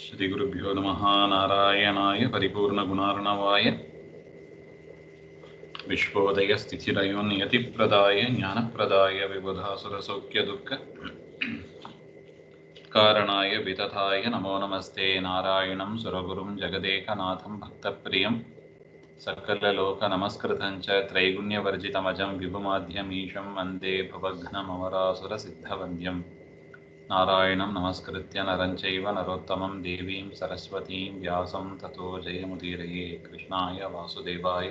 ಶ್ರೀಗುರುಭ್ಯೋ ನಮಃ. ನಾರಾಯಣಾಯ ಪರಿಪೂರ್ಣಗುಣಾರ್ಣವಾಯ ವಿಶ್ವೋದಯ ಸ್ಥಿತಿರಯೋನ್ಯತಿಪ್ರದಾಯ ಜ್ಞಾನಪ್ರದಾಯ ವಿಬುಧಾಸುರಸೌಖ್ಯದುಃಖ ಕಾರಣಾಯ ವಿತಥಾಯ ನಮೋ ನಮಸ್ತೆ. ನಾರಾಯಣಂ ಸುರಗುರುಂ ಜಗದೇಕನಾಥಂ ಭಕ್ತಪ್ರಿಯಂ ಸಕಲಲೋಕನಮಸ್ಕೃತಂ ಚ ತ್ರೈಗುಣ್ಯವರ್ಜಿತಮಜಂ ವಿಭುಮಾಧ್ಯಮೀಶಂ ವಂದೇ ಭವಘ್ನಮವರಾಸುರಸಿದ್ಧವಂದ್ಯಂ. ನಾರಾಯಣಂ ನಮಸ್ಕೃತ್ಯ ನರಂ ಚೈವ ನರೋತ್ತಮಂ ದೇವೀಂ ಸರಸ್ವತೀಂ ವ್ಯಾಸಂ ತತೋ ಜಯಮುದೀರಯೇ. ಕೃಷ್ಣಾಯ ವಾಸುದೇವಾಯ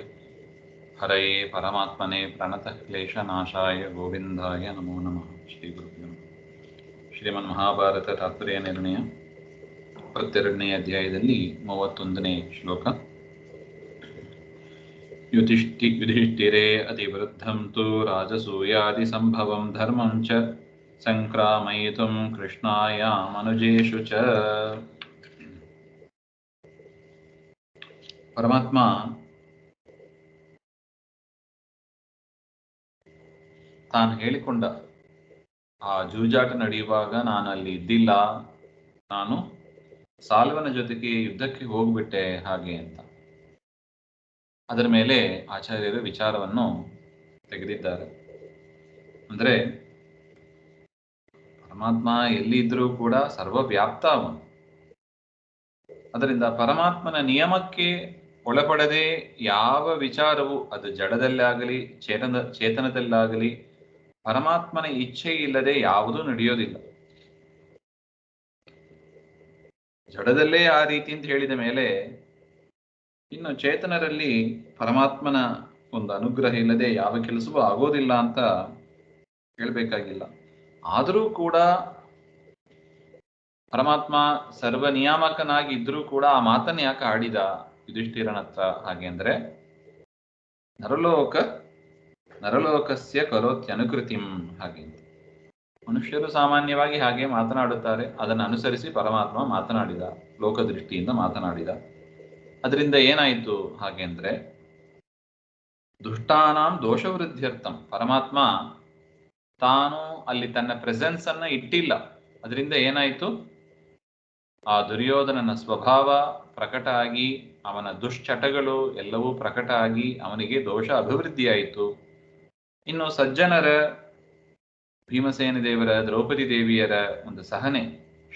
ಹರಯೇ ಪರಮಾತ್ಮನೇ ಪ್ರಣತಃ ಕ್ಲೇಶನಾಶಾಯ ಗೋವಿಂದಾಯ ನಮೋ ನಮಃ. ಶ್ರೀ ಗುರುಭ್ಯೋ ನಮಃ. ಶ್ರೀಮನ್ ಮಹಾಭಾರತ ತಾತ್ಪರ್ಯ ನಿರ್ಣಯ 22ನೇ ಅಧ್ಯಾಯದಲ್ಲಿ 31ನೇ ಶ್ಲೋಕ. ಯುಧಿಷ್ಠಿರೇ ಅತಿವೃದ್ಧಂ ತು ರಾಜಸೂಯಾದಿ ಸಂಭವಂ ಧರ್ಮಂ ಚ ಸಂಕ್ರಾಮಯಿತುಂ ಕೃಷ್ಣಾಯಾಮನುಜೇಷು ಚ. ಪರಮಾತ್ಮ ತಾನು ಹೇಳಿಕೊಂಡ ಆ ಜೂಜಾಟ ನಡೆಯುವಾಗ ನಾನು ಅಲ್ಲಿ ಇದ್ದಿಲ್ಲ, ನಾನು ಸಾಲ್ವನ ಜೊತೆಗೆ ಯುದ್ಧಕ್ಕೆ ಹೋಗ್ಬಿಟ್ಟೆ ಹಾಗೆ ಅಂತ. ಅದರ ಮೇಲೆ ಆಚಾರ್ಯರು ವಿಚಾರವನ್ನು ತೆಗೆದಿದ್ದಾರೆ. ಅಂದ್ರೆ ಪರಮಾತ್ಮ ಎಲ್ಲಿದ್ರೂ ಕೂಡ ಸರ್ವವ್ಯಾಪ್ತ ಅವನು. ಅದರಿಂದ ಪರಮಾತ್ಮನ ನಿಯಮಕ್ಕೆ ಒಳಪಡದೆ ಯಾವ ವಿಚಾರವು, ಅದು ಜಡದಲ್ಲಾಗಲಿ ಚೇತನದಲ್ಲಾಗಲಿ, ಪರಮಾತ್ಮನ ಇಚ್ಛೆ ಇಲ್ಲದೆ ಯಾವುದೂ ನಡೆಯೋದಿಲ್ಲ. ಜಡದಲ್ಲೇ ಆ ರೀತಿ ಅಂತ ಹೇಳಿದ ಮೇಲೆ ಇನ್ನು ಚೇತನರಲ್ಲಿ ಪರಮಾತ್ಮನ ಒಂದು ಅನುಗ್ರಹ ಇಲ್ಲದೆ ಯಾವ ಕೆಲಸವೂ ಆಗೋದಿಲ್ಲ ಅಂತ ಹೇಳ್ಬೇಕಾಗಿಲ್ಲ. ಆದರೂ ಕೂಡ ಪರಮಾತ್ಮ ಸರ್ವ ನಿಯಾಮಕನಾಗಿ ಇದ್ರೂ ಕೂಡ ಆ ಮಾತನ್ನ ಯಾಕೆ ಆಡಿದ ಯುಧಿಷ್ಠಿರನ ಹತ್ರ? ಹಾಗೆ ಅಂದ್ರೆ ನರಲೋಕಸ್ಯ ಕರೋತ್ಯನುಕೃತಿಂ. ಹಾಗೆ ಮನುಷ್ಯರು ಸಾಮಾನ್ಯವಾಗಿ ಹಾಗೆ ಮಾತನಾಡುತ್ತಾರೆ. ಅದನ್ನು ಅನುಸರಿಸಿ ಪರಮಾತ್ಮ ಮಾತನಾಡಿದ, ಲೋಕದೃಷ್ಟಿಯಿಂದ ಮಾತನಾಡಿದ. ಅದರಿಂದ ಏನಾಯಿತು ಹಾಗೆ ಅಂದ್ರೆ ದುಷ್ಟಾನಾಂ ದೋಷವೃದ್ಧ್ಯರ್ಥಂ. ಪರಮಾತ್ಮ ತಾನು ಅಲ್ಲಿ ತನ್ನ ಪ್ರೆಸೆನ್ಸ್ ಅನ್ನ ಇಟ್ಟಿಲ್ಲ. ಅದರಿಂದ ಏನಾಯಿತು, ಆ ದುರ್ಯೋಧನನ ಸ್ವಭಾವ ಪ್ರಕಟ ಆಗಿ, ಅವನ ದುಶ್ಚಟಗಳು ಎಲ್ಲವೂ ಪ್ರಕಟ ಆಗಿ ಅವನಿಗೆ ದೋಷ ಅಭಿವೃದ್ಧಿಯಾಯಿತು. ಇನ್ನು ಸಜ್ಜನರ, ಭೀಮಸೇನ ದೇವರ, ದ್ರೌಪದಿ ದೇವಿಯರ ಒಂದು ಸಹನೆ,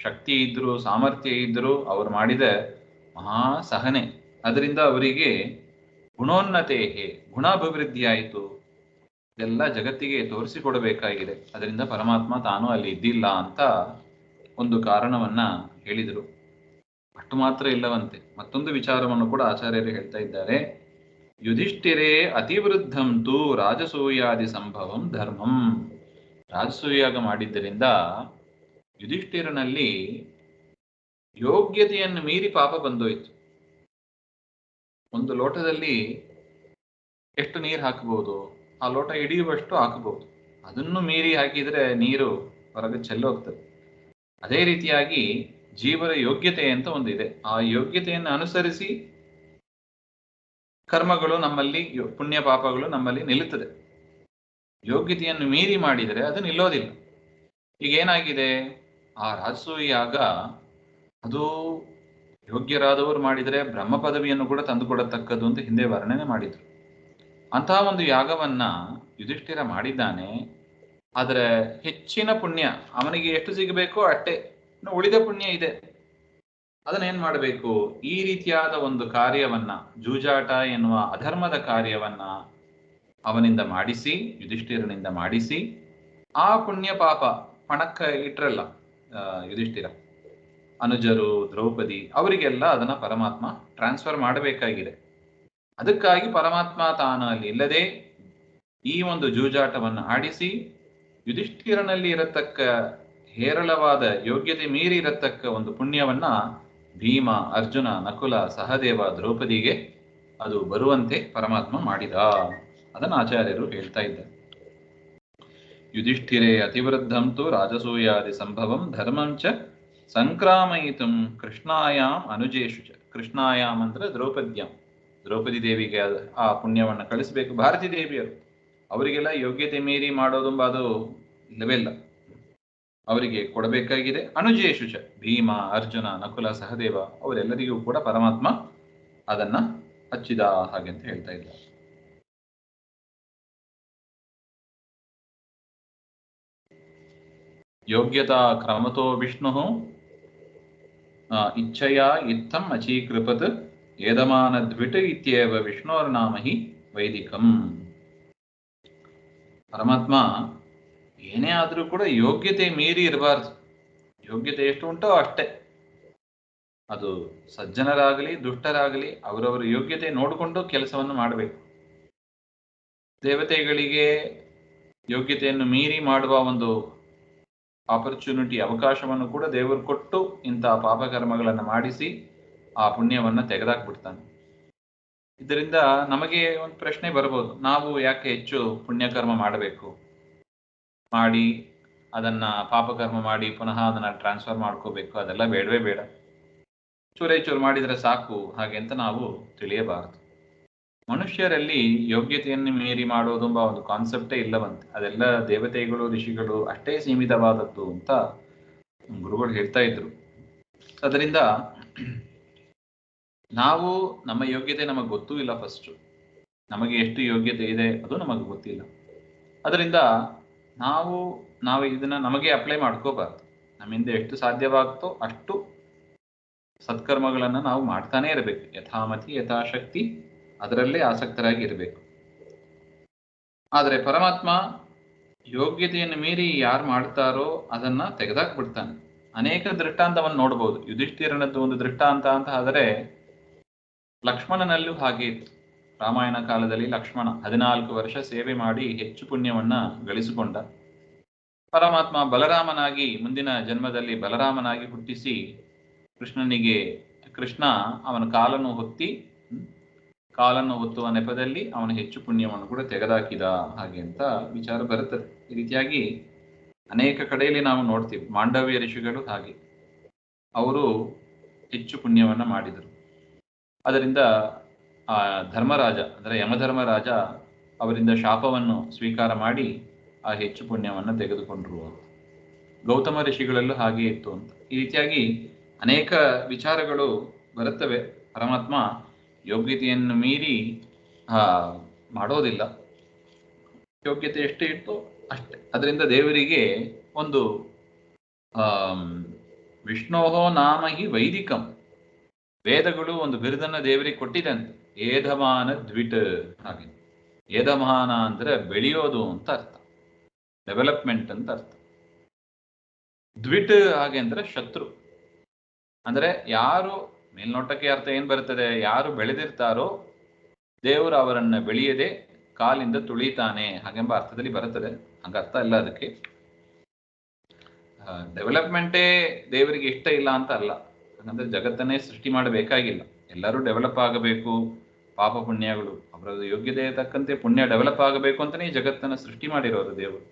ಶಕ್ತಿ ಇದ್ರೂ ಸಾಮರ್ಥ್ಯ ಇದ್ರೂ ಅವರು ಮಾಡಿದ ಮಹಾ ಸಹನೆ, ಅದರಿಂದ ಅವರಿಗೆ ಗುಣೋನ್ನತೆ, ಗುಣಾಭಿವೃದ್ಧಿಯಾಯಿತು. ಇದೆಲ್ಲ ಜಗತ್ತಿಗೆ ತೋರಿಸಿಕೊಡಬೇಕಾಗಿದೆ. ಅದರಿಂದ ಪರಮಾತ್ಮ ತಾನು ಅಲ್ಲಿ ಇದ್ದಿಲ್ಲ ಅಂತ ಒಂದು ಕಾರಣವನ್ನ ಹೇಳಿದರು. ಅಷ್ಟು ಮಾತ್ರ ಇಲ್ಲವಂತೆ, ಮತ್ತೊಂದು ವಿಚಾರವನ್ನು ಕೂಡ ಆಚಾರ್ಯರು ಹೇಳ್ತಾ ಇದ್ದಾರೆ. ಯುಧಿಷ್ಠಿರೇ ಅತಿವೃದ್ಧಂ ತು ರಾಜಸೂಯಾದಿ ಸಂಭವಂ ಧರ್ಮಂ. ರಾಜಸೂಯಾಗ ಮಾಡಿದ್ದರಿಂದ ಯುಧಿಷ್ಠಿರನಲ್ಲಿ ಯೋಗ್ಯತೆಯನ್ನು ಮೀರಿ ಪಾಪ ಬಂದೋಯ್ತು. ಒಂದು ಲೋಟದಲ್ಲಿ ಎಷ್ಟು ನೀರು ಹಾಕಬಹುದು? ಆ ಲೋಟ ಹಿಡಿಯುವಷ್ಟು ಹಾಕಬಹುದು. ಅದನ್ನು ಮೀರಿ ಹಾಕಿದ್ರೆ ನೀರು ಹೊರಗೆ ಚೆಲ್ಲೋಗ್ತದೆ. ಅದೇ ರೀತಿಯಾಗಿ ಜೀವರ ಯೋಗ್ಯತೆ ಅಂತ ಒಂದಿದೆ. ಆ ಯೋಗ್ಯತೆಯನ್ನು ಅನುಸರಿಸಿ ಕರ್ಮಗಳು ನಮ್ಮಲ್ಲಿ, ಪುಣ್ಯ ಪಾಪಗಳು ನಮ್ಮಲ್ಲಿ ನಿಲ್ಲುತ್ತದೆ. ಯೋಗ್ಯತೆಯನ್ನು ಮೀರಿ ಮಾಡಿದರೆ ಅದು ನಿಲ್ಲೋದಿಲ್ಲ. ಈಗ ಏನಾಗಿದೆ, ಆ ರಾಜಸೂಯಾಗ ಅದು ಯೋಗ್ಯರಾದವರು ಮಾಡಿದರೆ ಬ್ರಹ್ಮ ಪದವಿಯನ್ನು ಕೂಡ ತಂದುಕೊಡತಕ್ಕದ್ದು ಅಂತ ಹಿಂದೆ ವರ್ಣನೆ ಮಾಡಿದ್ರು. ಅಂತಹ ಒಂದು ಯಾಗವನ್ನ ಯುಧಿಷ್ಠಿರ ಮಾಡಿದ್ದಾನೆ. ಆದರೆ ಹೆಚ್ಚಿನ ಪುಣ್ಯ ಅವನಿಗೆ ಎಷ್ಟು ಸಿಗಬೇಕೋ ಅಷ್ಟೇ, ಇನ್ನು ಉಳಿದ ಪುಣ್ಯ ಇದೆ. ಅದನ್ನೇನ್ ಮಾಡಬೇಕು? ಈ ರೀತಿಯಾದ ಒಂದು ಕಾರ್ಯವನ್ನ, ಜೂಜಾಟ ಎನ್ನುವ ಅಧರ್ಮದ ಕಾರ್ಯವನ್ನ ಅವನಿಂದ ಮಾಡಿಸಿ, ಯುಧಿಷ್ಠಿರನಿಂದ ಮಾಡಿಸಿ, ಆ ಪುಣ್ಯ ಪಾಪ ಪಣಕ್ಕ ಇಟ್ರಲ್ಲ ಯುಧಿಷ್ಠಿರ, ಅನುಜರು, ದ್ರೌಪದಿ, ಅವರಿಗೆಲ್ಲ ಅದನ್ನ ಪರಮಾತ್ಮ ಟ್ರಾನ್ಸ್ಫರ್ ಮಾಡಬೇಕಾಗಿದೆ. ಅದಕ್ಕಾಗಿ ಪರಮಾತ್ಮ ತಾನು ಅಲ್ಲಿ ಇಲ್ಲದೆ ಈ ಒಂದು ಜೂಜಾಟವನ್ನು ಆಡಿಸಿ ಯುಧಿಷ್ಠಿರನಲ್ಲಿ ಇರತಕ್ಕ ಹೇರಳವಾದ ಯೋಗ್ಯತೆ ಮೀರಿ ಇರತಕ್ಕ ಒಂದು ಪುಣ್ಯವನ್ನ ಭೀಮ, ಅರ್ಜುನ, ನಕುಲ, ಸಹದೇವ, ದ್ರೌಪದಿಗೆ ಅದು ಬರುವಂತೆ ಪರಮಾತ್ಮ ಮಾಡಿದ. ಅದನ್ನು ಆಚಾರ್ಯರು ಹೇಳ್ತಾ ಇದ್ದಾರೆ. ಯುಧಿಷ್ಠಿರೇ ಅತಿವೃದ್ಧಂ ತು ರಾಜಸೂಯಾದಿ ಸಂಭವಂ ಧರ್ಮಂ ಚ ಸಂಕ್ರಾಮಯಿತುಂ ಕೃಷ್ಣಾಯಾಮ್ ಅನುಜೇಷು ಚ. ಕೃಷ್ಣಾಯಾಮ್ ಅಂದ್ರೆ ದ್ರೌಪದ್ಯಾಂ, ದ್ರೌಪದಿ ದೇವಿಗೆ ಆ ಪುಣ್ಯವನ್ನು ಕಳಿಸಬೇಕು. ಭಾರತೀ ದೇವಿಯರು ಅವರಿಗೆಲ್ಲ ಯೋಗ್ಯತೆ ಮೀರಿ ಮಾಡೋದೆಂಬ ಅದು ಇಲ್ಲವೇ ಇಲ್ಲ. ಅವರಿಗೆ ಕೊಡಬೇಕಾಗಿದೆ. ಅನುಜೇಶು ಚ, ಭೀಮ, ಅರ್ಜುನ, ನಕುಲ, ಸಹದೇವ ಅವರೆಲ್ಲರಿಗೂ ಕೂಡ ಪರಮಾತ್ಮ ಅದನ್ನ ಹಚ್ಚಿದ ಹಾಗೆ ಅಂತ ಹೇಳ್ತಾ ಇದ್ದಾರೆ. ಯೋಗ್ಯತಾ ಕ್ರಮತೋ ವಿಷ್ಣು ಇಚ್ಛೆಯ ಇತ್ತಂ ಅಚೀಕೃಪತ್ ಏದಮಾನ ದ್ವಿಟ್ ಇತ್ಯೇವ ವಿಷ್ಣೋರ್ನಾಮ ಹಿ ವೈದಿಕಂ. ಪರಮಾತ್ಮ ಏನೇ ಆದರೂ ಕೂಡ ಯೋಗ್ಯತೆ ಮೀರಿ ಇರಬಾರ್ದು. ಯೋಗ್ಯತೆ ಎಷ್ಟು ಉಂಟೋ ಅಷ್ಟೇ. ಅದು ಸಜ್ಜನರಾಗಲಿ ದುಷ್ಟರಾಗಲಿ ಅವರವರ ಯೋಗ್ಯತೆ ನೋಡಿಕೊಂಡು ಕೆಲಸವನ್ನು ಮಾಡಬೇಕು. ದೇವತೆಗಳಿಗೆ ಯೋಗ್ಯತೆಯನ್ನು ಮೀರಿ ಮಾಡುವ ಒಂದು ಆಪರ್ಚುನಿಟಿ, ಅವಕಾಶವನ್ನು ಕೂಡ ದೇವರು ಕೊಟ್ಟು ಇಂತಹ ಪಾಪಕರ್ಮಗಳನ್ನು ಮಾಡಿಸಿ ಆ ಪುಣ್ಯವನ್ನು ತೆಗೆದಾಕ್ಬಿಡ್ತಾನೆ. ಇದರಿಂದ ನಮಗೆ ಒಂದು ಪ್ರಶ್ನೆ ಬರ್ಬೋದು, ನಾವು ಯಾಕೆ ಹೆಚ್ಚು ಪುಣ್ಯಕರ್ಮ ಮಾಡಬೇಕು, ಮಾಡಿ ಅದನ್ನ ಪಾಪಕರ್ಮ ಮಾಡಿ ಪುನಃ ಅದನ್ನ ಟ್ರಾನ್ಸ್ಫರ್ ಮಾಡ್ಕೋಬೇಕು, ಅದೆಲ್ಲ ಬೇಡವೇ ಬೇಡ, ಚೂರೇ ಚೂರು ಮಾಡಿದರೆ ಸಾಕು ಹಾಗೆ ಅಂತ ನಾವು ತಿಳಿಯಬಾರದು. ಮನುಷ್ಯರಲ್ಲಿ ಯೋಗ್ಯತೆಯನ್ನು ಮೀರಿ ಮಾಡೋದೆಂಬ ಒಂದು ಕಾನ್ಸೆಪ್ಟೇ ಇಲ್ಲವಂತೆ. ಅದೆಲ್ಲ ದೇವತೆಗಳು ಋಷಿಗಳು ಅಷ್ಟೇ ಸೀಮಿತವಾದದ್ದು ಅಂತ ಗುರುಗಳು ಹೇಳ್ತಾ ಇದ್ರು. ಅದರಿಂದ ನಾವು ನಮ್ಮ ಯೋಗ್ಯತೆ ನಮಗೆ ಗೊತ್ತೂ ಇಲ್ಲ. ಫಸ್ಟ್ ನಮಗೆ ಎಷ್ಟು ಯೋಗ್ಯತೆ ಇದೆ ಅದು ನಮಗೆ ಗೊತ್ತಿಲ್ಲ. ಅದರಿಂದ ನಾವು ಇದನ್ನ ನಮಗೆ ಅಪ್ಲೈ ಮಾಡ್ಕೋಬಾರ್ದು. ನಮ್ಮಿಂದ ಎಷ್ಟು ಸಾಧ್ಯವಾಗುತ್ತೋ ಅಷ್ಟು ಸತ್ಕರ್ಮಗಳನ್ನು ನಾವು ಮಾಡ್ತಾನೆ ಇರಬೇಕು. ಯಥಾಮತಿ ಯಥಾಶಕ್ತಿ ಅದರಲ್ಲೇ ಆಸಕ್ತರಾಗಿ ಇರಬೇಕು. ಆದರೆ ಪರಮಾತ್ಮ ಯೋಗ್ಯತೆಯನ್ನು ಮೀರಿ ಯಾರು ಮಾಡ್ತಾರೋ ಅದನ್ನ ತೆಗೆದಾಕ್ಬಿಡ್ತಾನೆ. ಅನೇಕ ದೃಷ್ಟಾಂತವನ್ನು ನೋಡಬಹುದು. ಯುಧಿಷ್ಠಿರನದ್ದು ಒಂದು ದೃಷ್ಟಾಂತ ಅಂತ ಆದರೆ ಲಕ್ಷ್ಮಣನಲ್ಲೂ ಹಾಗೆ ಇತ್ತು. ರಾಮಾಯಣ ಕಾಲದಲ್ಲಿ ಲಕ್ಷ್ಮಣ 14 ವರ್ಷ ಸೇವೆ ಮಾಡಿ ಹೆಚ್ಚು ಪುಣ್ಯವನ್ನ ಗಳಿಸಿಕೊಂಡ. ಪರಮಾತ್ಮ ಬಲರಾಮನಾಗಿ ಮುಂದಿನ ಜನ್ಮದಲ್ಲಿ ಬಲರಾಮನಾಗಿ ಹುಟ್ಟಿಸಿ ಕೃಷ್ಣ ಅವನ ಕಾಲನ್ನು ಹೊತ್ತುವ ನೆಪದಲ್ಲಿ ಅವನು ಹೆಚ್ಚು ಪುಣ್ಯವನ್ನು ಕೂಡ ತೆಗೆದಾಕಿದ ಹಾಗೆ ಅಂತ ವಿಚಾರ ಬರುತ್ತದೆ. ಈ ರೀತಿಯಾಗಿ ಅನೇಕ ಕಡೆಯಲ್ಲಿ ನಾವು ನೋಡ್ತೀವಿ. ಮಾಂಡವ್ಯ ಋಷಿಗಳು ಹಾಗೆ ಅವರು ಹೆಚ್ಚು ಪುಣ್ಯವನ್ನ ಮಾಡಿದರು. ಅದರಿಂದ ಆ ಧರ್ಮರಾಜ ಅಂದರೆ ಯಮಧರ್ಮರಾಜ ಅವರಿಂದ ಶಾಪವನ್ನು ಸ್ವೀಕಾರ ಮಾಡಿ ಆ ಹೆಚ್ಚು ಪುಣ್ಯವನ್ನು ತೆಗೆದುಕೊಂಡ್ರು ಅಂತ. ಗೌತಮ ಋಷಿಗಳಲ್ಲೂ ಹಾಗೆ ಇತ್ತು ಅಂತ. ಈ ರೀತಿಯಾಗಿ ಅನೇಕ ವಿಚಾರಗಳು ಬರುತ್ತವೆ. ಪರಮಾತ್ಮ ಯೋಗ್ಯತೆಯನ್ನು ಮೀರಿ ಮಾಡೋದಿಲ್ಲ. ಯೋಗ್ಯತೆ ಎಷ್ಟೇ ಇತ್ತು ಅಷ್ಟೇ. ಅದರಿಂದ ದೇವರಿಗೆ ಒಂದು ವಿಷ್ಣೋಹೋ ನಾಮ ಹಿ ವೈದಿಕಂ, ವೇದಗಳು ಒಂದು ಬಿರುದನ್ನ ದೇವರಿಗೆ ಕೊಟ್ಟಿದಂತೆ. ಏಧಮಾನ ದ್ವಿಟ್ ಹಾಗೆ. ಏಧಮಾನ ಅಂದ್ರೆ ಬೆಳೆಯೋದು ಅಂತ ಅರ್ಥ, ಡೆವಲಪ್ಮೆಂಟ್ ಅಂತ ಅರ್ಥ. ದ್ವಿಟ್ ಹಾಗೆ ಅಂದ್ರೆ ಶತ್ರು. ಅಂದ್ರೆ ಯಾರು ಮೇಲ್ನೋಟಕ್ಕೆ ಅರ್ಥ ಏನ್ ಬರ್ತದೆ, ಯಾರು ಬೆಳೆದಿರ್ತಾರೋ ದೇವರು ಅವರನ್ನ ಬೆಳೆಯದೆ ಕಾಲಿಂದ ತುಳಿತಾನೆ ಹಾಗೆಂಬ ಅರ್ಥದಲ್ಲಿ ಬರುತ್ತದೆ. ಹಂಗ ಅರ್ಥ ಇಲ್ಲ ಅದಕ್ಕೆ. ಡೆವಲಪ್ಮೆಂಟೇ ದೇವರಿಗೆ ಇಷ್ಟ ಇಲ್ಲ ಅಂತ ಅಲ್ಲ. ಹಾಗಂದ್ರೆ ಜಗತ್ತನ್ನೇ ಸೃಷ್ಟಿ ಮಾಡಬೇಕಾಗಿಲ್ಲ. ಎಲ್ಲರೂ ಡೆವಲಪ್ ಆಗಬೇಕು. ಪಾಪ ಪುಣ್ಯಗಳು ಅವರ ಯೋಗ್ಯತೆ ತಕ್ಕಂತೆ ಪುಣ್ಯ ಡೆವಲಪ್ ಆಗಬೇಕು ಅಂತಾನೆ ಜಗತ್ತನ್ನು ಸೃಷ್ಟಿ ಮಾಡಿರೋರು ದೇವರು.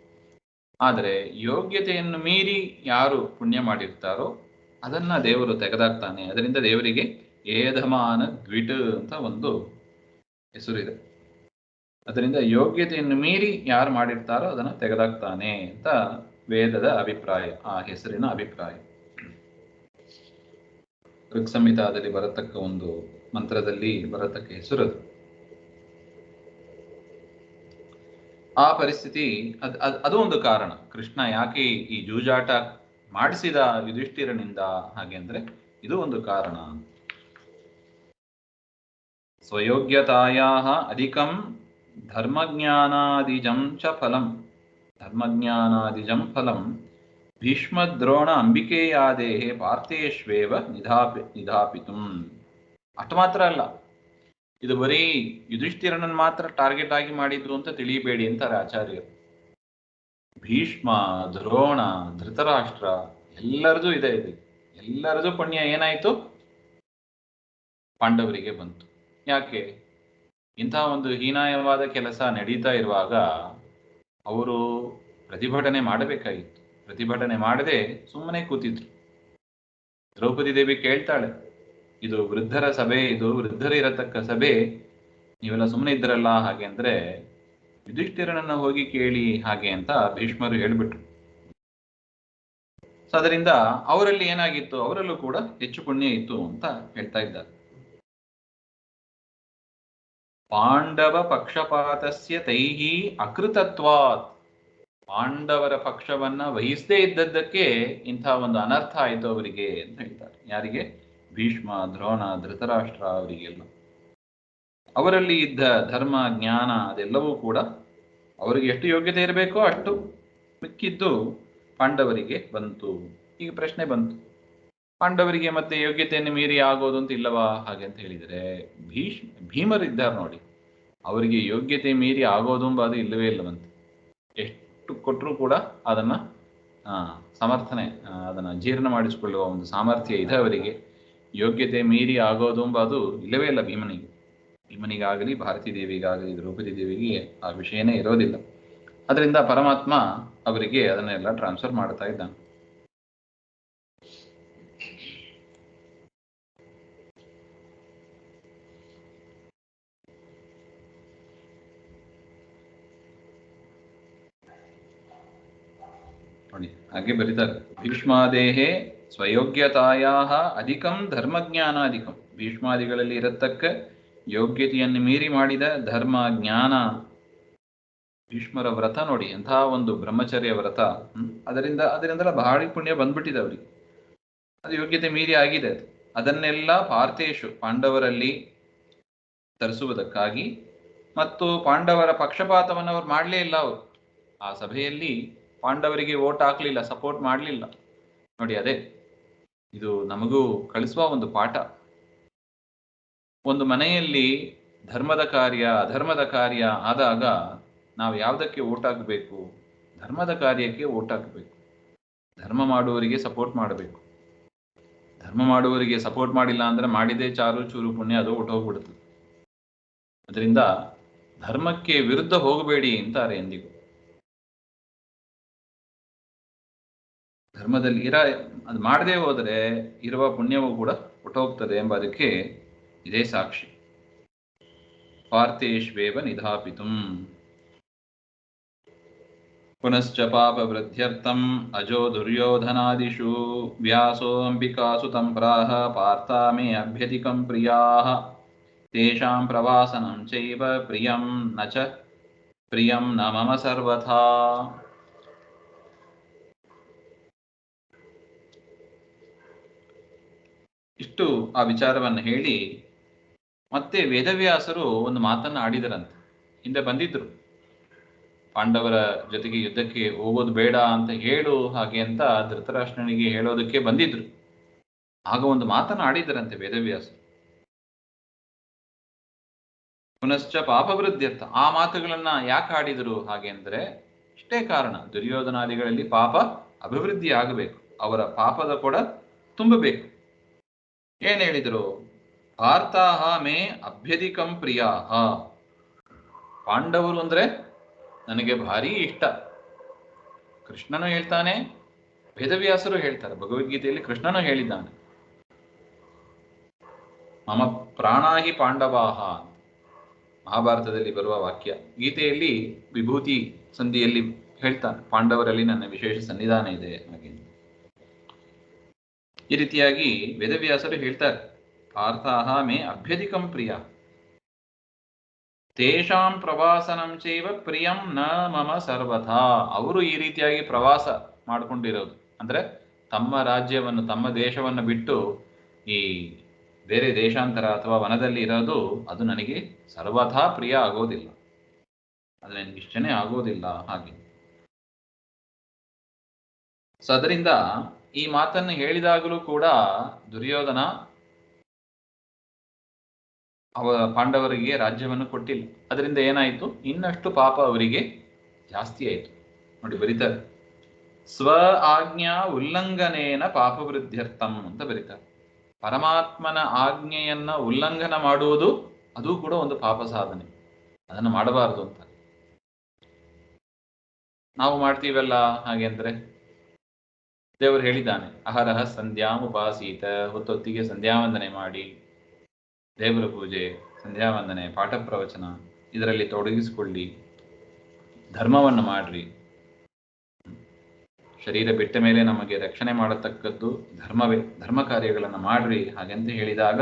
ಆದರೆ ಯೋಗ್ಯತೆಯನ್ನು ಮೀರಿ ಯಾರು ಪುಣ್ಯ ಮಾಡಿರ್ತಾರೋ ಅದನ್ನ ದೇವರು ತೆಗೆದಾಕ್ತಾನೆ. ಅದರಿಂದ ದೇವರಿಗೆ ಏಧಮಾನ ದ್ವಿಟ್ ಅಂತ ಒಂದು ಹೆಸರಿದೆ. ಅದರಿಂದ ಯೋಗ್ಯತೆಯನ್ನು ಮೀರಿ ಯಾರು ಮಾಡಿರ್ತಾರೋ ಅದನ್ನ ತೆಗೆದಾಕ್ತಾನೆ ಅಂತ ವೇದದ ಅಭಿಪ್ರಾಯ, ಆ ಹೆಸರಿನ ಅಭಿಪ್ರಾಯ. ಋಕ್ ಸಂಹಿತಾದಲ್ಲಿ ಬರತಕ್ಕ ಒಂದು ಮಂತ್ರದಲ್ಲಿ ಬರತಕ್ಕ ಹೆಸರದು. ಆ ಪರಿಸ್ಥಿತಿ ಅದು ಒಂದು ಕಾರಣ. ಕೃಷ್ಣ ಯಾಕೆ ಈ ಜೂಜಾಟ ಮಾಡಿಸಿದ ಯುಧಿಷ್ಠಿರನಿಂದ ಹಾಗೆ ಅಂದ್ರೆ ಇದು ಒಂದು ಕಾರಣ. ಸ್ವಯೋಗ್ಯತಾಯಾ ಅಧಿಕಂ ಧರ್ಮಜ್ಞಾನಾದಿಜಂ ಚ ಫಲಂ ಭೀಷ್ಮದ್ರೋಣ ಅಂಬಿಕೆಯಾದೇಹೆ ಪಾರ್ಥೇಶ್ವೇವ ನಿಧಾಪಿತು. ಅಷ್ಟು ಮಾತ್ರ ಅಲ್ಲ, ಇದು ಬರೀ ಯುಧಿಷ್ಠಿರನನ್ನು ಮಾತ್ರ ಟಾರ್ಗೆಟ್ ಆಗಿ ಮಾಡಿದ್ರು ಅಂತ ತಿಳಿಯಬೇಡಿ ಅಂತಾರೆ ಆಚಾರ್ಯರು. ಭೀಷ್ಮ, ದ್ರೋಣ, ಧೃತರಾಷ್ಟ್ರ ಎಲ್ಲರದು ಇದೆ. ಎಲ್ಲರದು ಪುಣ್ಯ ಏನಾಯ್ತು, ಪಾಂಡವರಿಗೆ ಬಂತು. ಯಾಕೆ? ಇಂತಹ ಒಂದು ಹೀನಾಯವಾದ ಕೆಲಸ ನಡೀತಾ ಇರುವಾಗ ಅವರು ಪ್ರತಿಭಟನೆ ಮಾಡಬೇಕಾಗಿತ್ತು. ಪ್ರತಿಭಟನೆ ಮಾಡದೆ ಸುಮ್ಮನೆ ಕೂತಿದ್ರು. ದ್ರೌಪದಿ ದೇವಿ ಕೇಳ್ತಾಳೆ, ಇದು ವೃದ್ಧರ ಸಭೆ, ಇದು ವೃದ್ಧರು ಇರತಕ್ಕ ಸಭೆ, ನೀವೆಲ್ಲ ಸುಮ್ಮನೆ ಇದ್ರಲ್ಲ ಹಾಗೆ ಅಂದ್ರೆ ಯುಧಿಷ್ಠಿರನನ್ನ ಹೋಗಿ ಕೇಳಿ ಹಾಗೆ ಅಂತ ಭೀಷ್ಮರು ಹೇಳ್ಬಿಟ್ರು. ಅದರಿಂದ ಅವರಲ್ಲಿ ಏನಾಗಿತ್ತು, ಅವರಲ್ಲೂ ಕೂಡ ಹೆಚ್ಚು ಪುಣ್ಯ ಇತ್ತು ಅಂತ ಹೇಳ್ತಾ ಇದ್ದಾರೆ. ಪಾಂಡವ ಪಕ್ಷಪಾತಸ್ಯ ತೈಹಿ ಅಕೃತತ್ವಾತ್, ಪಾಂಡವರ ಪಕ್ಷವನ್ನ ವಹಿಸದೇ ಇದ್ದದ್ದಕ್ಕೆ ಇಂಥ ಒಂದು ಅನರ್ಥ ಆಯಿತು ಅವರಿಗೆ ಅಂತ ಹೇಳ್ತಾರೆ. ಯಾರಿಗೆ? ಭೀಷ್ಮ, ದ್ರೋಣ, ಧೃತರಾಷ್ಟ್ರ ಅವರಿಗೆಲ್ಲ. ಅವರಲ್ಲಿ ಇದ್ದ ಧರ್ಮ, ಜ್ಞಾನ ಅದೆಲ್ಲವೂ ಕೂಡ ಅವರಿಗೆ ಎಷ್ಟು ಯೋಗ್ಯತೆ ಇರಬೇಕೋ ಅಷ್ಟು ಮಿಕ್ಕಿದ್ದು ಪಾಂಡವರಿಗೆ ಬಂತು. ಈಗ ಪ್ರಶ್ನೆ ಬಂತು, ಪಾಂಡವರಿಗೆ ಮತ್ತೆ ಯೋಗ್ಯತೆಯನ್ನು ಮೀರಿ ಆಗೋದು ಅಂತ ಇಲ್ಲವಾ ಹಾಗೆ ಅಂತ ಹೇಳಿದರೆ, ಭೀಮರಿದ್ದಾರೆ ನೋಡಿ, ಅವರಿಗೆ ಯೋಗ್ಯತೆ ಮೀರಿ ಆಗೋದು ಅದು ಇಲ್ಲವೇ ಇಲ್ಲವಂತೆ. ಎಷ್ಟು ಕೊಟ್ಟರೂ ಕೂಡ ಅದನ್ನು ಸಮರ್ಥನೆ, ಅದನ್ನು ಜೀರ್ಣ ಮಾಡಿಸಿಕೊಳ್ಳುವ ಒಂದು ಸಾಮರ್ಥ್ಯ ಇದೆ ಅವರಿಗೆ. ಯೋಗ್ಯತೆ ಮೀರಿ ಆಗೋದು ಅದು ಇಲ್ಲವೇ ಇಲ್ಲ ಭೀಮನಿಗಾಗಲಿ ಭಾರತೀ ದೇವಿಗಾಗಲಿ ದ್ರೌಪದಿ ದೇವಿಗೆ ಆ ವಿಷಯನೇ ಇರೋದಿಲ್ಲ. ಅದರಿಂದ ಪರಮಾತ್ಮ ಅವರಿಗೆ ಅದನ್ನೆಲ್ಲ ಟ್ರಾನ್ಸ್ಫರ್ ಮಾಡ್ತಾ ಇದ್ದಾನೆ. ನೋಡಿ ಹಾಗೆ ಬರೀತಾರೆ, ಭೀಷ್ಮಾದೇಹೇ ಸ್ವಯೋಗ್ಯತಾಯ ಅಧಿಕಂ ಧರ್ಮಜ್ಞಾನಾಧಿಕಂ. ಭೀಷ್ಮಾದಿಗಳಲ್ಲಿ ಇರತಕ್ಕ ಯೋಗ್ಯತೆಯನ್ನು ಮೀರಿ ಮಾಡಿದ ಧರ್ಮ ಜ್ಞಾನ. ಭೀಷ್ಮರ ವ್ರತ ನೋಡಿ, ಎಂಥ ಒಂದು ಬ್ರಹ್ಮಚರ್ಯ ವ್ರತ. ಅದರಿಂದೆಲ್ಲ ಬಹಳ ಪುಣ್ಯ ಬಂದ್ಬಿಟ್ಟಿದೆ ಅವರಿಗೆ. ಅದು ಯೋಗ್ಯತೆ ಮೀರಿ ಆಗಿದೆ. ಅದನ್ನೆಲ್ಲ ಪಾರ್ಥೇಶು, ಪಾಂಡವರಲ್ಲಿ ತರಿಸುವುದಕ್ಕಾಗಿ, ಮತ್ತು ಪಾಂಡವರ ಪಕ್ಷಪಾತವನ್ನು ಅವರು ಮಾಡಲೇ ಇಲ್ಲ. ಅವರು ಆ ಸಭೆಯಲ್ಲಿ ಪಾಂಡವರಿಗೆ ವೋಟ್ ಹಾಕ್ಲಿಲ್ಲ, ಸಪೋರ್ಟ್ ಮಾಡಲಿಲ್ಲ. ನೋಡಿ, ಅದೇ ಇದು ನಮಗೂ ಕಳಿಸುವ ಒಂದು ಪಾಠ. ಒಂದು ಮನೆಯಲ್ಲಿ ಧರ್ಮದ ಕಾರ್ಯ ಅಧರ್ಮದ ಕಾರ್ಯ ಆದಾಗ ನಾವು ಯಾವುದಕ್ಕೆ ವೋಟ್ ಹಾಕಬೇಕು? ಧರ್ಮದ ಕಾರ್ಯಕ್ಕೆ ವೋಟ್ ಹಾಕಬೇಕು. ಧರ್ಮ ಮಾಡುವವರಿಗೆ ಸಪೋರ್ಟ್ ಮಾಡಬೇಕು. ಧರ್ಮ ಮಾಡುವವರಿಗೆ ಸಪೋರ್ಟ್ ಮಾಡಿಲ್ಲ ಅಂದ್ರೆ ಮಾಡಿದೇ ಚಾರು ಚೂರು ಪುಣ್ಯ, ಅದು ಹೊಟ್ಟೋಗ್ಬಿಡುತ್ತದೆ. ಅದರಿಂದ ಧರ್ಮಕ್ಕೆ ವಿರುದ್ಧ ಹೋಗಬೇಡಿ ಅಂತಾರೆ ಎಂದಿಗೂ. ಧರ್ಮದಲ್ಲಿ ಅದು ಮಾಡದೇ ಹೋದರೆ ಇರುವ ಪುಣ್ಯವೂ ಕೂಡ ಹೊಟ್ಟೋಗ್ತದೆ ಎಂಬುದಕ್ಕೆ ಇದೇ ಸಾಕ್ಷಿ. ಪಾರ್ಥೇಶ್ವೇವ ನಿಧಾಪಿತುಂ ಪುನಶ್ಚ ಪಾಪ ವೃದ್ಧ್ಯರ್ಥಂ ಅಜೋ ದುರ್ಯೋಧನಾದಿಷು ವ್ಯಾಸೋ ಅಂಬಿಕಾಸುತಂ ಪ್ರಾಹ ಪಾರ್ಥ ಮೇ ಅಭ್ಯಧಿಕಂ ಪ್ರಿಯಾಃ ತೇಷಾಂ ಪ್ರವಾಸನಂ ಚೈವ ಪ್ರಿಯಂ ನ ಮಮ ಸರ್ವಥಾ. ಇಷ್ಟು ಆ ವಿಚಾರವನ್ನು ಹೇಳಿ ಮತ್ತೆ ವೇದವ್ಯಾಸರು ಒಂದು ಮಾತನ್ನು ಆಡಿದರಂತೆ. ಹಿಂದೆ ಬಂದಿದ್ರು, ಪಾಂಡವರ ಜೊತೆಗೆ ಯುದ್ಧಕ್ಕೆ ಹೋಗೋದು ಬೇಡ ಅಂತ ಹೇಳು ಹಾಗೆ ಅಂತ ಧೃತರಾಷ್ಟ್ರನಿಗೆ ಹೇಳೋದಕ್ಕೆ ಬಂದಿದ್ರು. ಆಗ ಒಂದು ಮಾತನ್ನು ಆಡಿದರಂತೆ ವೇದವ್ಯಾಸರು. ಪುನಶ್ಚ ಪಾಪವೃದ್ಧ್ಯರ್ಥ. ಆ ಮಾತುಗಳನ್ನ ಯಾಕೆ ಆಡಿದರು ಹಾಗೆ ಅಂದ್ರೆ ಇಷ್ಟೇ ಕಾರಣ, ದುರ್ಯೋಧನಾದಿಗಳಲ್ಲಿ ಪಾಪ ಅಭಿವೃದ್ಧಿ ಆಗಬೇಕು, ಅವರ ಪಾಪದ ಕೊಡ ತುಂಬಬೇಕು. ಏನ್ ಹೇಳಿದರು? ಪಾರ್ಥಾಹ ಮೇ ಅಭ್ಯಧಿಕಂ ಪ್ರಿಯಾಹ. ಪಾಂಡವರು ಅಂದ್ರೆ ನನಗೆ ಭಾರಿ ಇಷ್ಟ. ಕೃಷ್ಣನು ಹೇಳ್ತಾನೆ, ವೇದವ್ಯಾಸರು ಹೇಳ್ತಾರೆ, ಭಗವದ್ಗೀತೆಯಲ್ಲಿ ಕೃಷ್ಣನು ಹೇಳಿದ್ದಾನೆ, ಮಮ ಪ್ರಾಣಾಹಿ ಪಾಂಡವಾಹ. ಮಹಾಭಾರತದಲ್ಲಿ ಬರುವ ವಾಕ್ಯ. ಗೀತೆಯಲ್ಲಿ ವಿಭೂತಿ ಸಂಧಿಯಲ್ಲಿ ಹೇಳ್ತಾನೆ, ಪಾಂಡವರಲ್ಲಿ ನನ್ನ ವಿಶೇಷ ಸನ್ನಿಧಾನ ಇದೆ ಹಾಗೆ. ಈ ರೀತಿಯಾಗಿ ವೇದವ್ಯಾಸರು ಹೇಳ್ತಾರೆ, ಪಾರ್ಥಾಹ ಮೇ ಅಭ್ಯಧಿಕಂ ಪ್ರಿಯ ತೇಷಾಂ ಪ್ರವಾಸನಂ ಚೈವ ಪ್ರಿಯಂ ನ ಮಮ ಸರ್ವಥಾ. ಅವರು ಈ ರೀತಿಯಾಗಿ ಪ್ರವಾಸ ಮಾಡಿಕೊಂಡಿರೋದು ಅಂದ್ರೆ ತಮ್ಮ ರಾಜ್ಯವನ್ನು, ತಮ್ಮ ದೇಶವನ್ನು ಬಿಟ್ಟು ಈ ಬೇರೆ ದೇಶಾಂತರ ಅಥವಾ ವನದಲ್ಲಿ ಇರೋದು, ಅದು ನನಗೆ ಸರ್ವಥಾ ಪ್ರಿಯ ಆಗೋದಿಲ್ಲ, ಅದು ನನಗೆ ಇಷ್ಟನೇ ಆಗೋದಿಲ್ಲ ಹಾಗೆ. ಸೊ ಅದರಿಂದ ಈ ಮಾತನ್ನು ಹೇಳಿದಾಗಲೂ ಕೂಡ ದುರ್ಯೋಧನ ಪಾಂಡವರಿಗೆ ರಾಜ್ಯವನ್ನು ಕೊಟ್ಟಿಲ್ಲ. ಅದರಿಂದ ಏನಾಯಿತು? ಇನ್ನಷ್ಟು ಪಾಪ ಅವರಿಗೆ ಜಾಸ್ತಿ ಆಯಿತು. ನೋಡಿ ಬರೀತಾರೆ, ಸ್ವ ಆಜ್ಞಾ ಉಲ್ಲಂಘನೇನ ಪಾಪವೃದ್ಧ್ಯರ್ಥಂ ಅಂತ ಬರೀತಾರೆ. ಪರಮಾತ್ಮನ ಆಜ್ಞೆಯನ್ನ ಉಲ್ಲಂಘನ ಮಾಡುವುದು ಅದು ಕೂಡ ಒಂದು ಪಾಪ ಸಾಧನೆ, ಅದನ್ನು ಮಾಡಬಾರದು ಅಂತ. ನಾವು ಮಾಡ್ತೀವಲ್ಲ ಹಾಗೆ ಅಂದ್ರೆ, ದೇವರು ಹೇಳಿದ್ದಾನೆ, ಅಹರಹ ಸಂಧ್ಯಾಂ ಉಪಾಸೀತ, ಹೊತ್ತೊತ್ತಿಗೆ ಸಂಧ್ಯಾವಂದನೆ ಮಾಡಿ, ದೇವರ ಪೂಜೆ, ಸಂಧ್ಯಾವಂದನೆ, ಪಾಠ ಪ್ರವಚನ ಇದರಲ್ಲಿ ತೊಡಗಿಸಿಕೊಳ್ಳಿ, ಧರ್ಮವನ್ನು ಮಾಡ್ರಿ. ಶರೀರ ಬಿಟ್ಟ ಮೇಲೆ ನಮಗೆ ರಕ್ಷಣೆ ಮಾಡತಕ್ಕದ್ದು ಧರ್ಮವೇ. ಧರ್ಮ ಕಾರ್ಯಗಳನ್ನು ಮಾಡ್ರಿ ಹಾಗೆಂತ ಹೇಳಿದಾಗ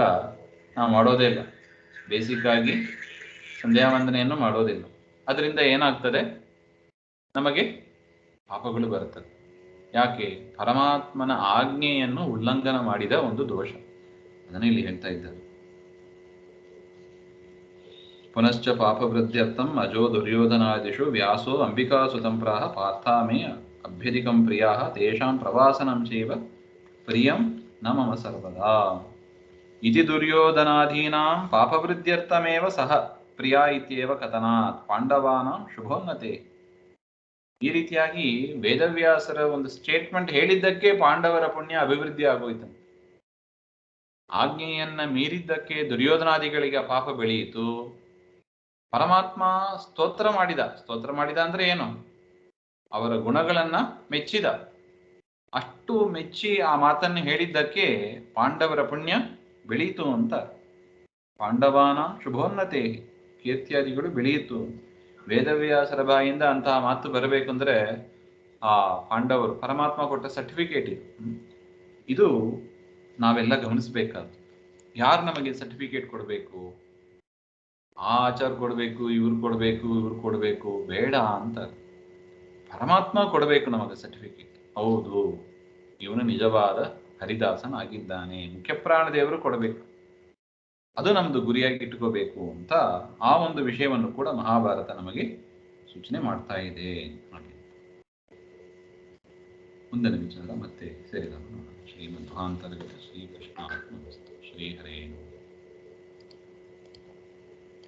ನಾವು ಮಾಡೋದೇ ಇಲ್ಲ. ಬೇಸಿಕ್ ಆಗಿ ಸಂಧ್ಯಾ ವಂದನೆಯನ್ನು ಮಾಡೋದಿಲ್ಲ. ಅದರಿಂದ ಏನಾಗ್ತದೆ, ನಮಗೆ ಪಾಪಗಳು ಬರುತ್ತದೆ. ಯಾಕೆ? ಪರಮಾತ್ಮನ ಆಜ್ಞೆಯನ್ನು ಉಲ್ಲಂಘನ ಮಾಡಿದ ಒಂದು ದೋಷ. ಅದನ್ನು ಇಲ್ಲಿ ಹೇಳ್ತಾ ಇದ್ದಾರೆ. ಪುನಶ್ಚ ಪಾಪವೃದ್ಧ್ಯರ್ಥಂ ಅಜೋ ದುರ್ಯೋಧನಾದಿಷು ವ್ಯಾಸೋ ಅಂಬಿಕಾಸುತಂ ಪ್ರಾಹ ಪಾರ್ಥಾಮೇ ಅಭ್ಯಧಿಕಂ ಪ್ರಿಯಾಃ ತೇಷಾಂ ಪ್ರವಾಸನಂ ಚೈವ ಪ್ರಿಯಂ ನ ಮಮ ಸರ್ವದಾ ಇತಿ ದುರ್ಯೋಧನಾಧೀನಾಂ ಪಾಪವೃದ್ಧ್ಯರ್ಥಮೇವ ಸಹ ಪ್ರಿಯ ಇತ್ಯೇವ ಕಥನಾತ್ ಪಾಂಡವಾನಾಂ ಶುಭೋನ್ನತೆ. ಈ ರೀತಿಯಾಗಿ ವೇದವ್ಯಾಸರ ಒಂದು ಸ್ಟೇಟ್ಮೆಂಟ್ ಹೇಳಿದ್ದಕ್ಕೆ ಪಾಂಡವರ ಪುಣ್ಯ ಅಭಿವೃದ್ಧಿ ಆಗೋಯ್ತು. ಆಜ್ಞೆಯನ್ನ ಮೀರಿದ್ದಕ್ಕೆ ದುರ್ಯೋಧನಾದಿಗಳಿಗೆ ಪಾಪ ಬೆಳೆಯಿತು. ಪರಮಾತ್ಮ ಸ್ತೋತ್ರ ಮಾಡಿದ ಅಂದ್ರೆ ಏನು? ಅವರ ಗುಣಗಳನ್ನ ಮೆಚ್ಚಿದ. ಅಷ್ಟು ಮೆಚ್ಚಿ ಆ ಮಾತನ್ನು ಹೇಳಿದ್ದಕ್ಕೆ ಪಾಂಡವರ ಪುಣ್ಯ ಬೆಳೆಯಿತು ಅಂತ. ಪಾಂಡವಾನ ಶುಭೋನ್ನತೆ, ಕೀರ್ತಿಯಾದಿಗಳು ಬೆಳೆಯಿತು. ವೇದವ್ಯಾಸರ ಬಾಯಿಂದ ಅಂತಹ ಮಾತು ಬರಬೇಕಂದ್ರೆ ಆ ಪಾಂಡವರು ಪರಮಾತ್ಮ ಕೊಟ್ಟ ಸರ್ಟಿಫಿಕೇಟ್ ಇದು ನಾವೆಲ್ಲ ಗಮನಿಸಬೇಕಾದ್ದು. ಯಾರು ನಮಗೆ ಸರ್ಟಿಫಿಕೇಟ್ ಕೊಡಬೇಕು? ಆ ಆಚಾರ ಕೊಡಬೇಕು, ಇವ್ರು ಕೊಡಬೇಕು ಬೇಡ ಅಂತ. ಪರಮಾತ್ಮ ಕೊಡಬೇಕು ನಮಗೆ ಸರ್ಟಿಫಿಕೇಟ್. ಹೌದು, ಇವನು ನಿಜವಾದ ಹರಿದಾಸನಾಗಿದ್ದಾನೆ, ಮುಖ್ಯಪ್ರಾಣ ದೇವರು ಕೊಡಬೇಕು. ಅದು ನಮ್ದು ಗುರಿಯಾಗಿ ಇಟ್ಕೋಬೇಕು ಅಂತ ಆ ಒಂದು ವಿಷಯವನ್ನು ಕೂಡ ಮಹಾಭಾರತ ನಮಗೆ ಸೂಚನೆ ಮಾಡ್ತಾ ಇದೆ. ಮುಂದಿನ ವಿಚಾರ ಮತ್ತೆ ಸೇರಿದ ಶ್ರೀಮಧ್ವಾಂತರ್ಗತ ಶ್ರೀಕೃಷ್ಣ ಶ್ರೀಹರೇ.